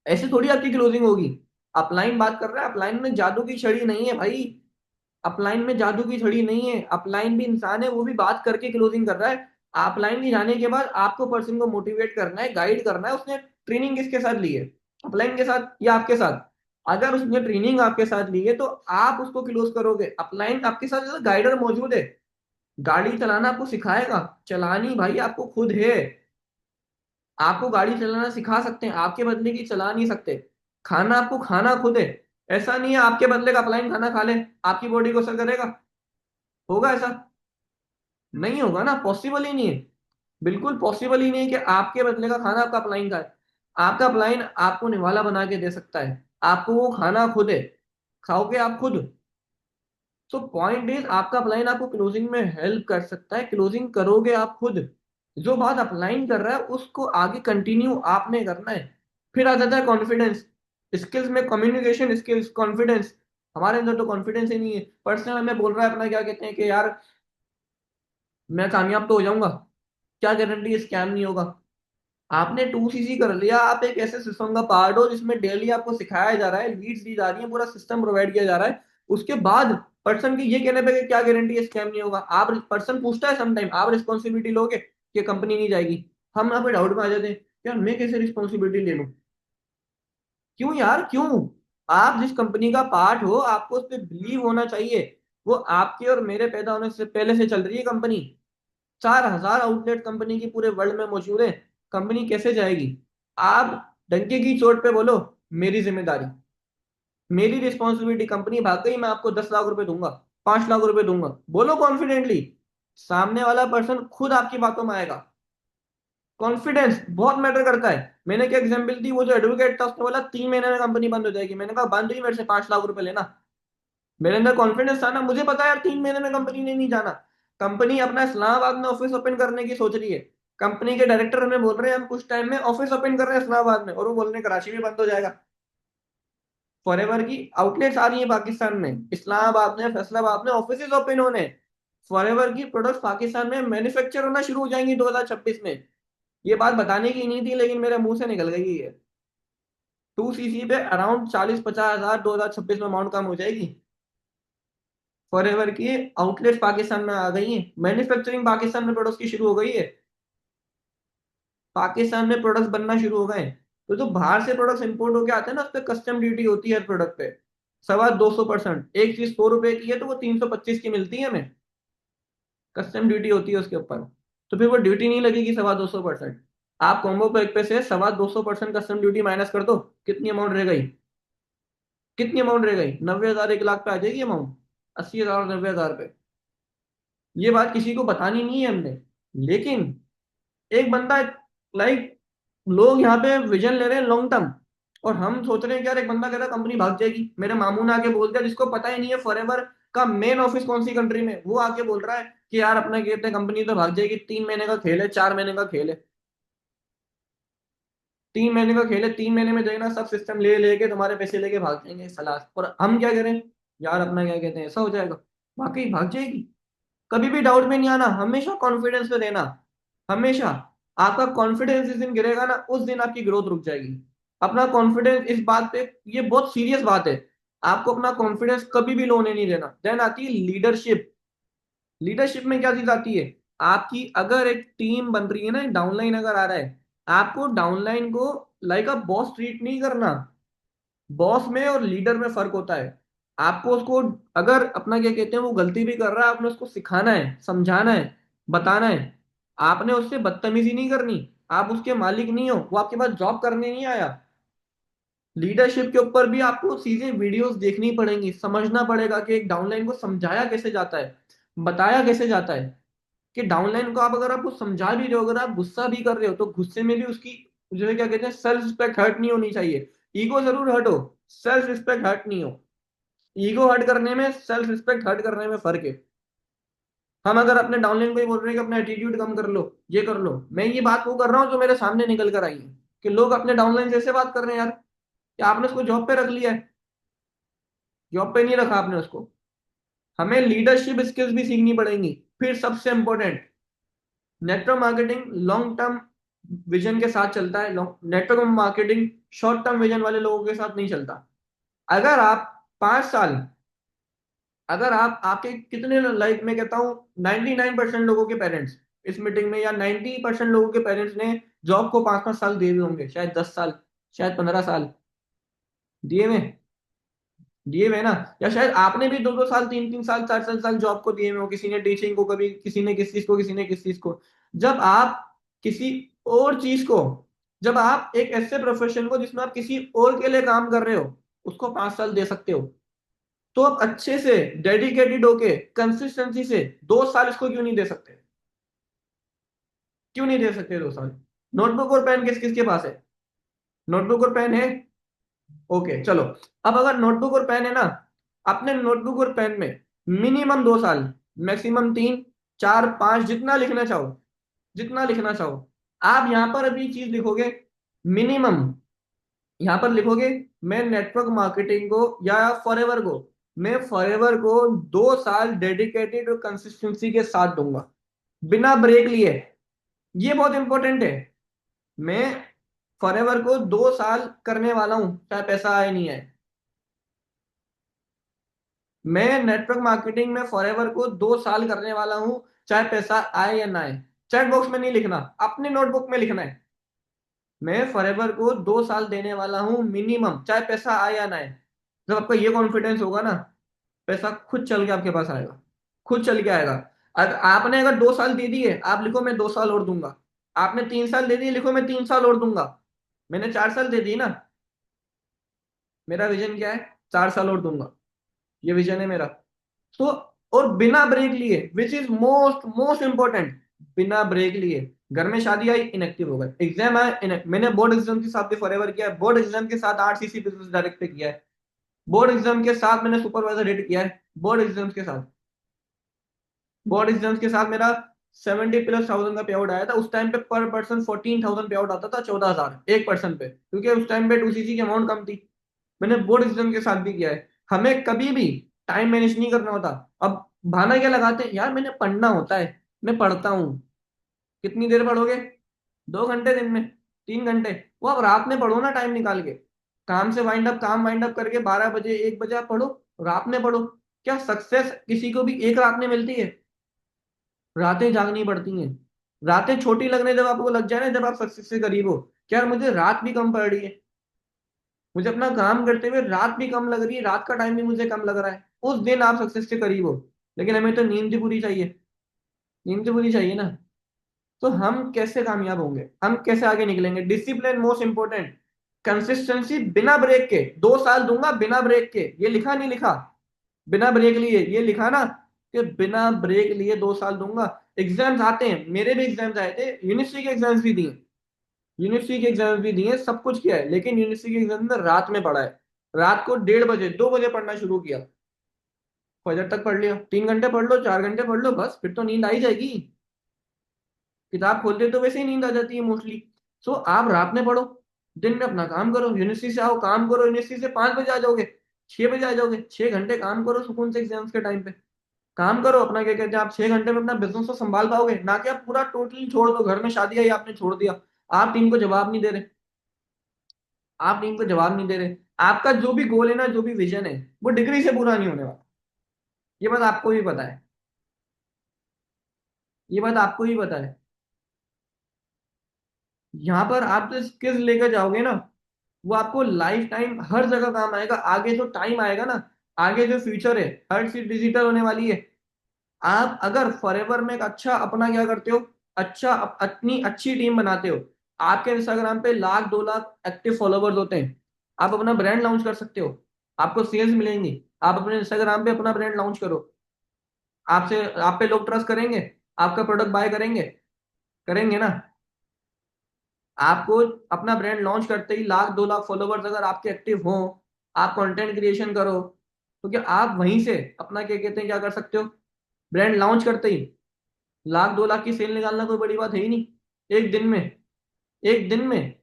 ऐसे थोड़ी आपकी क्लोजिंग होगी। अपलाइन बात कर रहा है, अपलाइन में जादू की छड़ी नहीं है भाई, अपलाइन में जादू की छड़ी नहीं है, अपलाइन भी इंसान है, वो भी बात करके क्लोजिंग कर रहा है। अपलाइन की जाने के बाद आपको पर्सन को मोटिवेट करना है, गाइड करना है। उसने ट्रेनिंग किसके साथ ली है? अपलाइन के साथ या आपके साथ? अगर उसने ट्रेनिंग आपके साथ ली है तो आप उसको क्लोज करोगे। अपलाइन आपके साथ गाइडर मौजूद है, गाड़ी चलाना आपको सिखाएगा, चलानी भाई आपको खुद है। आपको गाड़ी चलाना सिखा सकते हैं, आपके बदले की चला नहीं सकते। खाना आपको खाना खुद है, ऐसा नहीं है आपके बदले का अपलाइन खाना खा ले, आपकी बॉडी को असर करेगा? होगा ऐसा? नहीं होगा ना, पॉसिबल ही नहीं है। बिल्कुल पॉसिबल ही नहीं है कि आपके बदले का खाना आपका अपलाइन खाए। आपका अपलाइन आपको निवाला बना के दे सकता है, आपको वो खाना खुद है, खाओगे आप खुद। सो पॉइंट इज आपका अपलाइन आपको क्लोजिंग में हेल्प कर सकता है, क्लोजिंग करोगे आप खुद। जो बात अपलाइन कर रहा है उसको आगे कंटिन्यू आपने करना है। फिर आ जाता है कॉन्फिडेंस, स्किल्स में कम्युनिकेशन स्किल्स, कॉन्फिडेंस। हमारे अंदर तो कॉन्फिडेंस ही नहीं है, पर्सनल में बोल रहा है अपना, क्या कहते हैं कि यार मैं कामयाब तो हो जाऊंगा, क्या गारंटी स्कैम नहीं होगा? आपने 2CC कर लिया, आप एक ऐसे सिस्टम का पार्ट हो जिसमें डेली आपको सिखाया जा रहा है, लीड्स दी जा रही है, पूरा सिस्टम प्रोवाइड किया जा रहा है। उसके बाद पर्सन की ये कहने पे कि क्या गारंटी है स्कैम नहीं होगा, आप पर्सन पूछता है समटाइम, आप रिस्पॉन्सिबिलिटी लोगे कि कंपनी नहीं जाएगी? हम यहाँ पे डाउट में आ जाते हैं, यार मैं कैसे रिस्पॉन्सिबिलिटी ले लूं? क्यों यार, क्यों? आप जिस कंपनी का पार्ट हो आपको उस पर बिलीव होना चाहिए। वो आपके और मेरे पैदा होने से पहले से चल रही है कंपनी, 4,000 आउटलेट कंपनी की पूरे वर्ल्ड में मौजूद है, कंपनी कैसे जाएगी? आप डंके की चोट पे बोलो मेरी जिम्मेदारी, मेरी रिस्पॉन्सिबिलिटी, कंपनी भाग गई मैं आपको 10 लाख रुपए दूंगा, 5 लाख रुपए दूंगा, बोलो कॉन्फिडेंटली। सामने वाला पर्सन खुद आपकी बातों में आएगा। कॉन्फिडेंस बहुत मैटर करता है। मैंने क्या एग्जांपल दी, वो जो एडवोकेट था उसने बोला 3 महीने में कंपनी बंद हो जाएगी, मैंने कहा बंद हुई, मेरे से 5 लाख रुपए लेना। मेरे अंदर कॉन्फिडेंस था ना, मुझे पता है यार 3 महीने में कंपनी ने नहीं जाना। कंपनी अपना इस्लामाबाद में ऑफिस ओपन करने की सोच रही है, कंपनी के डायरेक्टर हमें बोल रहे हैं हम कुछ टाइम में ऑफिस ओपन कर रहे हैं इस्लामाबाद में, और वो बोल रहे हैं कराची में बंद हो जाएगा। फॉरएवर की आउटलेट्स आ रही है पाकिस्तान में, इस्लामाबाद में, फैसलाबाद में ऑफिस ओपन होने। फॉरएवर की प्रोडक्ट्स पाकिस्तान में मैन्युफैक्चर होना शुरू हो जाएंगी 2026 में। ये बात बताने की नहीं थी लेकिन मेरे मुंह से निकल गई है। 2CC पे अराउंड 40 50 हजार 2026 में अमाउंट कम हो जाएगी। फॉरएवर की आउटलेट्स पाकिस्तान में आ गई हैं, मैन्युफैक्चरिंग पाकिस्तान में प्रोडक्ट्स की शुरू हो गई है, पाकिस्तान में प्रोडक्ट्स बनना शुरू हो गए हैं। तो जो बाहर से प्रोडक्ट्स इंपोर्ट होके आते हैं ना, उस पर कस्टम ड्यूटी होती है हर प्रोडक्ट पे, 250%। एक चीज 100 रुपए की है तो वो 325 की मिलती है हमें, कस्टम ड्यूटी होती है उसके ऊपर। तो फिर वो ड्यूटी नहीं लगेगी 250%। आप कॉम्बो पैक पे से 250% कस्टम ड्यूटी माइनस कर दो, कितनी अमाउंट रह गई? कितनी अमाउंट रह गई? 90,000 1 लाख पे आ जाएगी अमाउंट, 80,000 90,000 पे। ये बात किसी को बतानी नहीं है हमने, लेकिन एक बंदा, लाइक, लोग यहाँ पे विजन ले रहे हैं लॉन्ग टर्म, और हम सोच रहे हैं कि यार एक बंदा कह रहा है कंपनी भाग जाएगी। मेरे मामू ने आके बोल दिया, जिसको पता ही नहीं है फॉरएवर का मेन ऑफिस कौन सी कंट्री में, वो आके बोल रहा है कि यार अपना कहते हैं कंपनी तो भाग जाएगी, 3 महीने का खेल है, 4 महीने का खेल है, 3 महीने का खेल है, 3 महीने में देखना सब सिस्टम ले लेके तुम्हारे पैसे लेके भाग जाएंगे सलाह। और हम क्या करें यार, अपना क्या कहते हैं ऐसा हो जाएगा, वाकई भाग जाएगी। कभी भी डाउट में नहीं आना, हमेशा कॉन्फिडेंस में रहना, हमेशा। आपका कॉन्फिडेंस जिस दिन गिरेगा ना, उस दिन आपकी ग्रोथ रुक जाएगी। अपना कॉन्फिडेंस इस बात पे, ये बहुत सीरियस बात है, आपको अपना कॉन्फिडेंस कभी भी लो होने नहीं देना। देन आती है लीडरशिप। लीडरशिप में क्या चीज आती है, आपकी अगर एक टीम बन रही है ना, डाउनलाइन अगर आ रहा है, आपको डाउनलाइन को लाइक अ बॉस ट्रीट नहीं करना। बॉस में और लीडर में फर्क होता है। आपको उसको, अगर अपना क्या कहते हैं वो गलती भी कर रहा है, आपने उसको सिखाना है, समझाना है, बताना है। आपने उससे बदतमीजी नहीं करनी। आप उसके मालिक नहीं हो, वो आपके पास जॉब करने नहीं आया। लीडरशिप के ऊपर भी आपको चीजें, वीडियोस देखनी पड़ेंगी, समझना पड़ेगा कि एक डाउनलाइन को समझाया कैसे जाता है, बताया कैसे जाता है। कि डाउनलाइन को आप, अगर आप कुछ समझा भी रहे हो, अगर आप गुस्सा भी कर रहे हो, तो गुस्से में भी उसकी जो है क्या कहते हैं, सेल्फ रिस्पेक्ट हर्ट नहीं होनी चाहिए। ईगो जरूर हर्ट हो, सेल्फ रिस्पेक्ट हर्ट नहीं हो। ईगो हर्ट करने में, सेल्फ रिस्पेक्ट हर्ट करने में फर्क है। हम अगर अपने डाउनलाइन को ही बोल रहे हैं कि अपना एटीट्यूड कम कर लो, ये कर लो, मैं ये बात वो कर रहा हूँ जो मेरे सामने निकल कर आई है, कि लोग अपने डाउनलाइन जैसे बात कर रहे हैं यार, कि आपने उसको जॉब पे रख लिया है। जॉब पे नहीं रखा आपने उसको। हमें लीडरशिप स्किल्स भी सीखनी पड़ेंगी। फिर सबसे important, network marketing long term vision के साथ चलता है। Network marketing short term vision वाले लोगों के साथ नहीं चलता। अगर आप 5 साल, अगर आप आपके कितने, लाइक मैं कहता हूँ 99% लोगों के पेरेंट्स इस मीटिंग में, या 90% लोगों के पेरेंट्स ने जॉब को 5-5 साल दिए हुए होंगे, शायद 10 साल, शायद 15 साल दिए हुए, दिए हुए ना। या शायद आपने भी 2-2 साल, 3-3 साल, 4-4 साल जॉब को दिए हुए हो। किसी ने टीचिंग को, कभी किसी ने किस चीज को, किसी ने किस चीज को। जब आप किसी और चीज को, जब आप एक ऐसे प्रोफेशन को जिसमें आप किसी और के लिए काम कर रहे हो, उसको 5 साल दे सकते हो, तो आप अच्छे से डेडिकेटेड होके कंसिस्टेंसी से 2 साल इसको क्यों नहीं दे सकते? क्यों नहीं दे सकते 2 साल? नोटबुक और पेन किस किस के पास है? नोटबुक और पेन है? ओके चलो। अब अगर नोटबुक और पेन है ना, अपने नोटबुक और पेन में मिनिमम 2 साल, मैक्सिमम 3, 4, 5, जितना लिखना चाहो, जितना लिखना चाहो, आप यहां पर अभी चीज लिखोगे मिनिमम। यहां पर लिखोगे, मैं नेटवर्क मार्केटिंग को या फॉरएवर को, मैं फॉरएवर को 2 साल डेडिकेटेड और कंसिस्टेंसी के साथ दूंगा, बिना ब्रेक लिए। ये बहुत इंपॉर्टेंट है। मैं फॉरएवर को 2 साल करने वाला हूं, चाहे पैसा आए नहीं आए। मैं नेटवर्क मार्केटिंग में फॉरएवर को 2 साल करने वाला हूं, चाहे पैसा आए या ना आए। चैट बॉक्स में नहीं लिखना, अपने नोटबुक में लिखना है। मैं फॉरएवर को 2 साल देने वाला हूं मिनिमम, चाहे पैसा आए या ना आए। जब आपका ये कॉन्फिडेंस होगा ना, पैसा खुद चल के आपके पास आएगा, खुद चल के आएगा। अगर आपने, अगर 2 साल दे दिए, आप लिखो मैं 2 साल और दूंगा। आपने 3 साल दे दिए, लिखो मैं 3 साल और दूंगा। मैंने 4 साल दे दिए ना, मेरा विजन क्या है, 4 साल और दूंगा, ये विजन है मेरा। तो, और बिना ब्रेक लिए, which is most most important, बिना ब्रेक लिए। घर में शादी आई, इनएक्टिव हो गए, एग्जाम आया मैंने बोर्ड एग्जाम के साथ भी फॉरएवर किया है, बोर्ड एग्जाम के साथ आरसीसी बिजनेस डायरेक्ट पे किया है, बोर्ड एग्जाम के साथ मैंने सुपरवाइजर रेट किया है, बोर्ड एग्जाम्स के साथ। बोर्ड एग्जाम्स के साथ मेरा 70+ थाउजेंड का पे आउट आया था। उस टाइम पे पर पर्सन 14,000 पे आउट आता था, 14,000 एक पर्सन पे, क्योंकि उस टाइम पे 2cc की अमाउंट कम थी। मैंने बोर्ड एग्जाम के साथ भी किया है। हमें कभी भी टाइम मैनेज नहीं करना होता। अब बहाना क्या लगाते हैं, यार मैंने पढ़ना होता है, मैं पढ़ता हूँ। कितनी देर पढ़ोगे? 2 घंटे दिन में, 3 घंटे। वो आप रात में पढ़ो ना, टाइम निकाल के। काम से वाइंड अप, काम वाइंड अप करके 12 बजे, 1 बजे आप पढ़ो, रात में पढ़ो। क्या सक्सेस किसी को भी एक रात में मिलती है? रातें जागनी पड़ती हैं। रातें छोटी लगने जब आपको लग जाए ना, जब आप सक्सेस से करीब हो, क्या यार मुझे रात भी कम पड़ रही है, मुझे अपना काम करते हुए रात भी कम लग रही है, रात का टाइम भी मुझे कम लग रहा है, उस दिन आप सक्सेस से करीब हो। लेकिन हमें तो नींद भी पूरी चाहिए, नींद तो पूरी चाहिए ना। तो हम कैसे कामयाब होंगे, हम कैसे आगे निकलेंगे? डिसिप्लिन मोस्ट इंपॉर्टेंट, कंसिस्टेंसी, बिना ब्रेक के 2 साल दूंगा, बिना ब्रेक के। ये लिखा नहीं लिखा? बिना ब्रेक लिए, ये लिखा ना, कि बिना ब्रेक लिए 2 साल दूंगा। एग्जाम्स आते हैं, मेरे भी एग्जाम्स आए थे, यूनिवर्सिटी के एग्जाम्स भी दिए, यूनिवर्सिटी के एग्जाम्स भी दिए, सब कुछ किया है, लेकिन यूनिवर्सिटी के एग्जाम में रात में पढ़ा है। रात को 1:30 बजे, 2 बजे पढ़ना शुरू किया। फजर तक पढ़ लिया, 3 घंटे पढ़ लो, 4 घंटे पढ़ लो, बस फिर तो नींद आ ही जाएगी। किताब खोलते तो वैसे ही नींद आ जाती है मोस्टली। सो आप रात में पढ़ो, दिन में अपना काम करो, यूनिवर्सिटी से आओ काम करो, यूनिवर्सिटी से 5 बजे आ जाओगे, 6 बजे आ जाओगे, 6 घंटे काम करो सुकून से एग्जाम्स के टाइम पे। काम करो अपना, क्या कहते हैं, आप 6 घंटे में अपना बिजनेस तो संभाल पाओगे ना कि आप पूरा टोटली छोड़ दो, घर में शादी आई आपने छोड़ दिया। आप टीम को जवाब नहीं दे रहे, आप टीम को जवाब नहीं दे रहे। आपका जो भी गोल है ना, जो भी विजन है, वो डिग्री से पूरा नहीं होने वाला। ये बात आपको भी पता है, ये बात आपको ही पता है। यहाँ पर आप जो स्किल्स लेकर जाओगे ना, वो आपको लाइफ टाइम हर जगह काम आएगा। आगे जो टाइम आएगा ना, आगे जो फ्यूचर है, हर चीज डिजिटल होने वाली है। आप अगर फॉरएवर में एक अच्छा अपना क्या करते हो, अच्छा अपनी अच्छी टीम बनाते हो, आपके इंस्टाग्राम पे 1 लाख 2 लाख एक्टिव फॉलोवर्स होते हैं, आप अपना ब्रांड लॉन्च कर सकते हो, आपको सेल्स मिलेंगी। आप अपने इंस्टाग्राम पे अपना ब्रांड लॉन्च करो, आपसे आप पे लोग ट्रस्ट करेंगे, आपका प्रोडक्ट बाय करेंगे, करेंगे ना। आपको अपना ब्रांड लॉन्च करते ही 1 लाख 2 लाख फॉलोवर्स अगर आपके एक्टिव हो, आप कंटेंट क्रिएशन करो, तो क्या आप वहीं से अपना क्या कहते हैं क्या कर सकते हो, ब्रांड लॉन्च करते ही 1 लाख 2 लाख की सेल निकालना कोई बड़ी बात है ही नहीं। एक दिन में, एक दिन में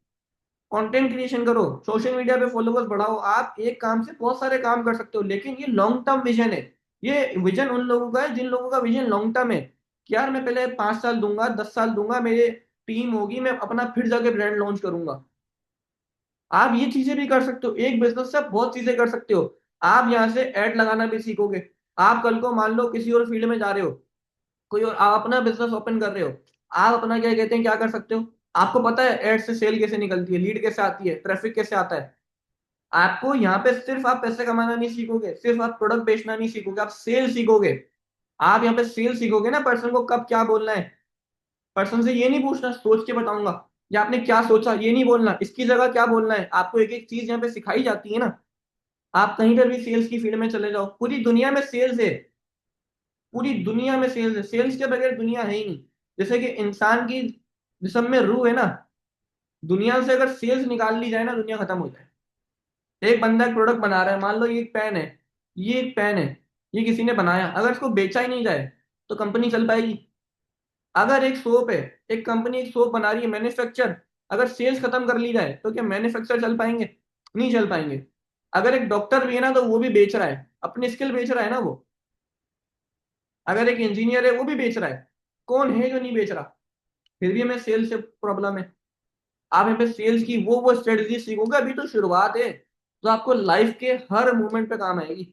कंटेंट क्रिएशन करो, सोशल मीडिया पे फॉलोवर्स बढ़ाओ, आप एक काम से बहुत सारे काम कर सकते हो। लेकिन ये लॉन्ग टर्म विजन है। ये विजन उन लोगों का है जिन लोगों का विजन लॉन्ग टर्म है कि यार मैं पहले 5 साल दूंगा, 10 साल दूंगा, मेरे टीम होगी, मैं अपना फिर जाके ब्रांड लॉन्च करूंगा। आप ये चीजें भी कर सकते हो, एक बिजनेस से आप बहुत चीजें कर सकते हो। आप यहाँ से एड लगाना भी सीखोगे। आप कल को मान लो किसी और फील्ड में जा रहे हो, कोई और आप अपना बिजनेस ओपन कर रहे हो, आप अपना क्या कहते हैं क्या कर सकते हो। आपको पता है एड से सेल कैसे निकलती है, लीड कैसे आती है, ट्रैफिक कैसे आता है। आपको यहाँ पे सिर्फ आप पैसे कमाना नहीं सीखोगे, सिर्फ आप प्रोडक्ट बेचना नहीं सीखोगे, आप सेल सीखोगे। आप यहाँ पे सेल सीखोगे ना, पर्सन को कब क्या बोलना है। पर्सन से ये नहीं पूछना सोच के बताऊंगा, या आपने क्या सोचा, ये नहीं बोलना, इसकी जगह क्या बोलना है। आपको एक एक चीज यहाँ पे सिखाई जाती है ना। आप कहीं पर भी सेल्स की फील्ड में चले जाओ, पूरी दुनिया में सेल्स है, पूरी दुनिया में सेल्स है, सेल्स के बगैर दुनिया है ही नहीं। जैसे कि इंसान की जिस्म में रूह है ना, दुनिया से अगर सेल्स निकाल ली जाए ना, दुनिया खत्म हो जाए। एक बंदा एक प्रोडक्ट बना रहा है, मान लो ये एक पेन है, ये एक पेन है, ये किसी ने बनाया, अगर इसको बेचा ही नहीं जाए तो कंपनी चल पाएगी। अगर एक सोप है, एक कंपनी एक सोप बना रही है मैन्युफैक्चर, अगर सेल्स खत्म कर ली जाए तो क्या मैन्युफैक्चर चल पाएंगे? नहीं चल पाएंगे। अगर एक डॉक्टर भी है ना, तो वो भी बेच रहा है, अपनी स्किल बेच रहा है ना वो। अगर एक इंजीनियर है, वो भी बेच रहा है। कौन है जो नहीं बेच रहा? फिर भी हमें सेल्स से प्रॉब्लम है। आप यहाँ पे सेल्स की वो स्ट्रेटजी सीखोगे, अभी तो शुरुआत है, जो आपको लाइफ के हर मोमेंट पे काम आएगी।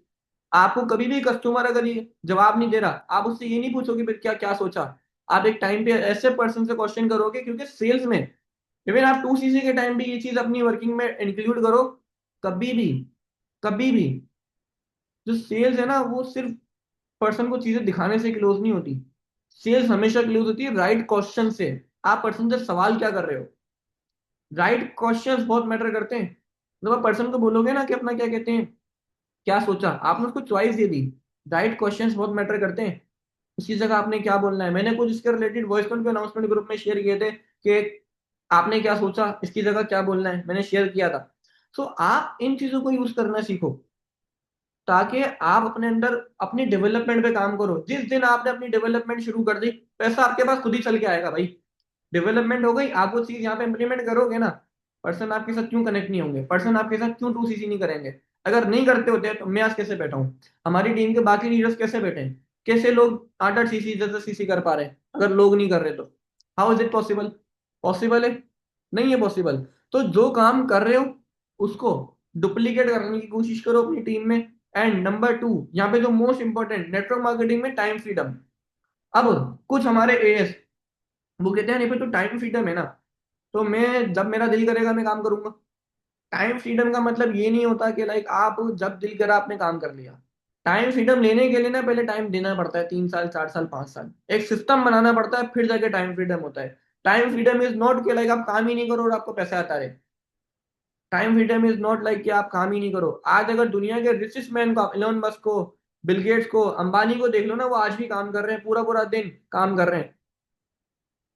आपको कभी भी कस्टमर अगर ये जवाब नहीं दे रहा, आप उससे ये नहीं पूछोगे फिर क्या क्या सोचा। आप एक टाइम पे ऐसे पर्सन से क्वेश्चन करोगे, क्योंकि सेल्स में इवन आप 2CC के टाइम भी ये चीज अपनी वर्किंग में इंक्लूड करो। कभी भी, कभी भी जो सेल्स है ना, वो सिर्फ पर्सन को चीजें दिखाने से क्लोज नहीं होती। सेल्स हमेशा क्लोज होती है राइट क्वेश्चन से। आप पर्सन से सवाल क्या कर रहे हो, राइट क्वेश्चंस बहुत मैटर करते हैं। जब आप पर्सन को बोलोगे ना कि अपना क्या कहते हैं क्या सोचा, आपने उसको चॉइस दे दी, राइट क्वेश्चंस बहुत मैटर करते हैं। उसी जगह आपने क्या बोलना है। मैंने कुछ इसके रिलेटेड वॉइस कॉल पे अनाउंसमेंट ग्रुप में शेयर किए थे कि आपने क्या सोचा, इसकी जगह क्या बोलना है, मैंने शेयर किया था। सो आप इन चीजों को यूज करना सीखो, ताकि आप अपने अंदर अपनी डेवलपमेंट पे काम करो। जिस दिन आपने अपनी डेवलपमेंट शुरू कर दी, पैसा आपके पास खुद ही चल के आएगा भाई। डेवलपमेंट हो गई, आप वो चीज यहाँ पे इंप्लीमेंट करोगे ना, पर्सन आपके साथ क्यों कनेक्ट नहीं होंगे, पर्सन आपके साथ क्यों 2CC नहीं करेंगे। अगर नहीं करते होते तो मैं आज कैसे बैठा हूँ, हमारी टीम के बाकी लीडर्स कैसे बैठे हैं, कैसे लोग 8 8 CC 10 10 CC कर पा रहे हैं, अगर लोग नहीं कर रहे तो how is it possible? Possible है? नहीं है पॉसिबल। तो जो काम कर रहे हो उसको डुप्लीकेट करने की कोशिश करो अपनी टीम में। एंड नंबर 2, यहाँ पे जो मोस्ट इंपॉर्टेंट, नेटवर्क मार्केटिंग में टाइम फ्रीडम। अब कुछ हमारे एएस वो कहते हैं नहीं पे तो टाइम फ्रीडम है ना, तो मैं जब मेरा दिल करेगा मैं काम करूंगा। टाइम फ्रीडम का मतलब ये नहीं होता कि लाइक आप जब दिल करा आपने काम कर लिया। टाइम फ्रीडम लेने के लिए ना पहले टाइम देना पड़ता है, 3 साल 4 साल 5 साल, एक सिस्टम बनाना पड़ता है, फिर जाके टाइम फ्रीडम होता है। टाइम फ्रीडम इज नॉट कि लाइक आप काम ही नहीं करो और आपको पैसा आता रहे। Time freedom is not like कि आप काम ही नहीं करो। आज अगर दुनिया के रिचेस्ट मैन को, इलोन मस्क को, बिल गेट्स को, अंबानी को देख लो ना, वो आज भी काम कर रहे हैं, पूरा पूरा दिन काम कर रहे हैं।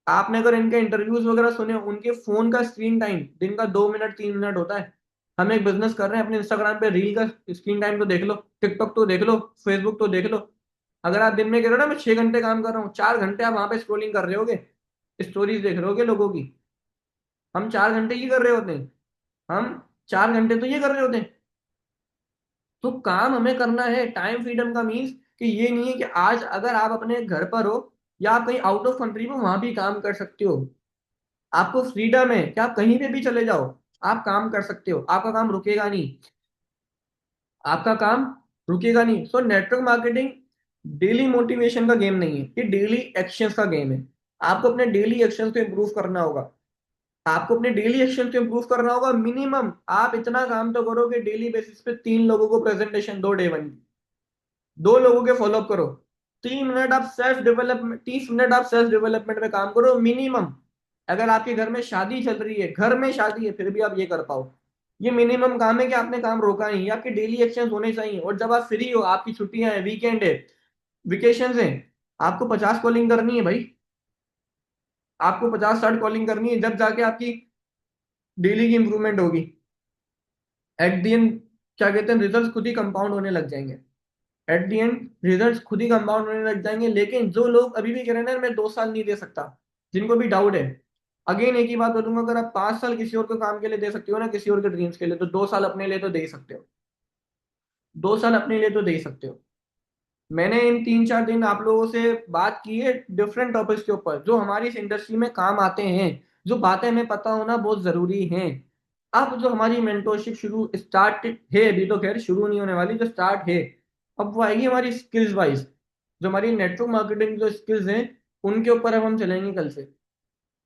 आपने अगर इनके इंटरव्यूज वगैरह सुने, उनके फोन का स्क्रीन टाइम दिन का 2 मिनट 3 मिनट होता है। हम एक बिजनेस कर रहे हैं, अपने इंस्टाग्राम पे रील का स्क्रीन टाइम तो देख लो, टिकटॉक तो देख लो, फेसबुक तो देख लो। अगर आप दिन में कह रहे हो ना मैं 6 घंटे काम कर रहा हूँ, 4 घंटे आप वहां पे स्क्रोलिंग कर रहे होगे, स्टोरीज देख रहे होगे लोगों की। हम 4 घंटे ये कर रहे होते हैं, हम 4 घंटे तो ये कर रहे होते हैं। तो काम हमें करना है। टाइम फ्रीडम का मीन्स कि ये नहीं है कि आज अगर आप अपने घर पर हो या आप कहीं आउट ऑफ कंट्री में, वहां भी काम कर सकते हो। आपको फ्रीडम है कि आप कहीं पे भी चले जाओ, आप काम कर सकते हो, आपका काम रुकेगा नहीं, आपका काम रुकेगा नहीं। So network marketing daily motivation का गेम नहीं है, ये डेली एक्शंस का गेम है। आपको अपने डेली एक्शंस को इम्प्रूव करना होगा। आपको अपने डेली एक्शन को इम्प्रूव करना होगा। मिनिमम आप इतना काम तो करो कि डेली बेसिस पे 3 लोगों को प्रेजेंटेशन दो, डे वन की 2 लोगों के फॉलोअप करो। 3 मिनट आप सेल्फ डेवलपमेंट, 30 मिनट आप सेल्फ डेवलपमेंट में काम करो मिनिमम। अगर आपके घर में शादी चल रही है, घर में शादी है, फिर भी आप ये कर पाओ, ये मिनिमम काम है कि आपने काम रोका नहीं। ये आपके डेली एक्शन होने चाहिए। और जब आप फ्री हो, आपकी छुट्टियां हैं, वीकेंड है, वेकेशन है, आपको 50 कॉलिंग करनी है भाई। आपको 50-60 कॉलिंग करनी है, जब जाके आपकी डेली की इंप्रूवमेंट होगी। एट दी एंड क्या कहते हैं, रिजल्ट खुद ही कंपाउंड होने लग जाएंगे। एट दी एंड रिजल्ट्स खुद ही कंपाउंड होने लग जाएंगे। लेकिन जो लोग अभी भी कह रहे हैं ना मैं 2 साल नहीं दे सकता, जिनको भी डाउट है, अगेन एक ही बात बोलूंगा, अगर आप 5 साल किसी और को काम के लिए दे सकते हो ना, किसी और के ड्रीम्स के लिए, तो 2 साल अपने लिए तो दे ही सकते हो। 2 साल अपने लिए तो दे ही सकते हो। मैंने इन 3-4 दिन आप लोगों से बात की है डिफरेंट टॉपिक्स के ऊपर जो हमारी इस इंडस्ट्री में काम आते हैं। जो बातें हमें पता होना बहुत जरूरी है। अब जो हमारी मेंटोरशिप शुरू स्टार्ट है, अभी तो खैर शुरू नहीं होने वाली, जो स्टार्ट है अब वो आएगी हमारी स्किल्स वाइज। जो हमारी नेटवर्क मार्केटिंग जो स्किल्स हैं, उनके ऊपर अब हम चलेंगे कल से।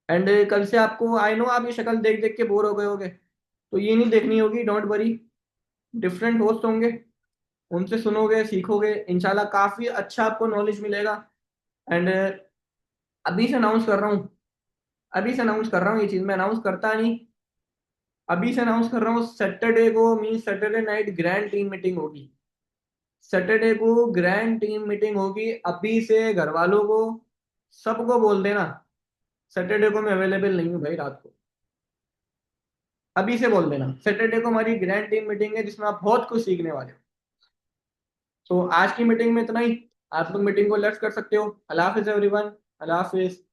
एंड कल से आपको, आई नो आप ये शक्ल देख देख के बोर हो गए होगे, तो ये नहीं देखनी होगी, डोंट वरी। डिफरेंट होस्ट होंगे, उनसे सुनोगे, सीखोगे, इंशाल्लाह काफी अच्छा आपको नॉलेज मिलेगा। एंड अभी से अनाउंस कर रहा हूँ, अभी से अनाउंस कर रहा हूँ, ये चीज मैं अनाउंस करता नहीं, अभी से अनाउंस कर रहा हूँ। सैटरडे को mean Saturday night grand team meeting होगी। सैटरडे को ग्रैंड टीम मीटिंग होगी। अभी से घर वालों को सबको बोल देना सैटरडे को मैं अवेलेबल नहीं हूँ भाई रात को। अभी से बोल देना सैटरडे को हमारी ग्रैंड टीम मीटिंग है जिसमें आप बहुत कुछ सीखने वाले हो। तो आज की मीटिंग में इतना ही। आप लोग मीटिंग को लेफ्ट कर सकते हो। अल्लाह हाफिज एवरीवन। अल्लाह हाफिज।